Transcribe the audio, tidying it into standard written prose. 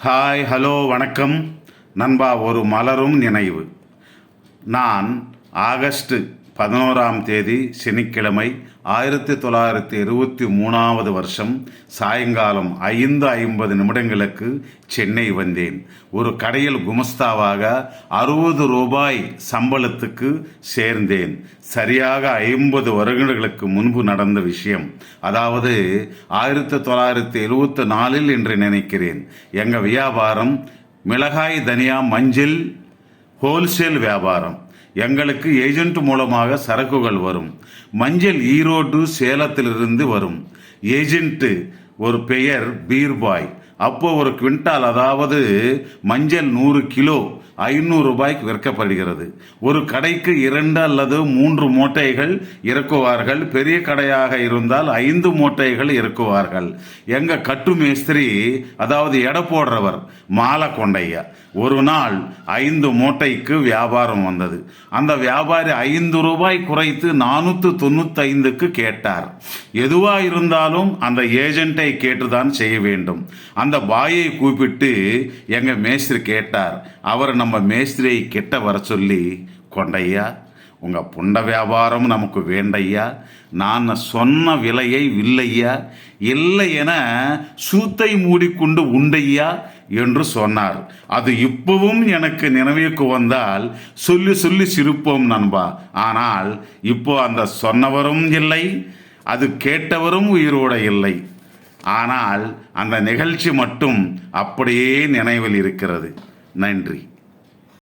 Hi, hello, வணக்கம் நண்பா. ஒரு மலரும் நினைவு. நான் ஆகஸ்ட் 11 சனிக்கிழமை 1973 வருஷம் சாயங்காலம் 5:50 சென்னை வந்தேன். ஒரு கடையில் குமஸ்தாவாக 60 ரூபாய் சம்பளத்துக்கு சேர்ந்தேன். சரியாக 50 வருடங்களுக்கு முன்பு நடந்த விஷயம். அதாவது 1974 என்று நினைக்கிறேன். எங்கள் வியாபாரம் மிளகாய், தனியா, மஞ்சள் ஹோல்சேல் வியாபாரம். எங்களுக்கு ஏஜென்ட் மூலமாக சரக்குகள் வரும். மஞ்சள் ஈரோடு, சேலத்திலிருந்து வரும். ஏஜென்ட் ஒரு பெயர் பீர்பாய். அப்போ ஒரு குவிண்டால், அதாவது மஞ்சள் 100 கிலோ 500 ரூபாய்க்கு விற்கப்படுகிறது. ஒரு கடைக்கு 2 அல்லது 3 மூட்டைகள் இறக்குவார்கள். பெரிய கடையாக இருந்தால் 5 மூட்டைகள் இறக்குவார்கள். எங்க கட்டு மேஸ்திரி, அதாவது எடை போடுறவர் மாலை கொண்டையா, ஒரு நாள் 5 மூட்டைக்கு வியாபாரம் வந்தது. அந்த வியாபாரி 5 ரூபாய் குறைத்து 495க்கு கேட்டார். எதுவா இருந்தாலும் அந்த ஏஜென்ட்டை கேட்டுதான் செய்ய வேண்டும். அந்த பாயை கூப்பிட்டு எங்க மேஸ்திரி கேட்டார். அவர் நம்ம மேஸ்திரியை கிட்ட வர சொல்லி, கொண்டையா, உங்க புண்ட வியாபாரம் நமக்கு வேண்டையா, நான் சொன்ன விலையை வில்லையா, இல்லை என சூத்தை மூடிக்கொண்டு உண்டையா என்று சொன்னார். அது இப்பவும் எனக்கு நினைவுக்கு வந்தால் சொல்லி சொல்லி சிரிப்போம் நண்பா. ஆனால் இப்போ அந்த சொன்னவரும் இல்லை, அது கேட்டவரும் உயிரோடு இல்லை. ஆனால் அந்த நிகழ்ச்சி மட்டும் அப்படியே நினைவில் இருக்கிறது. நன்றி.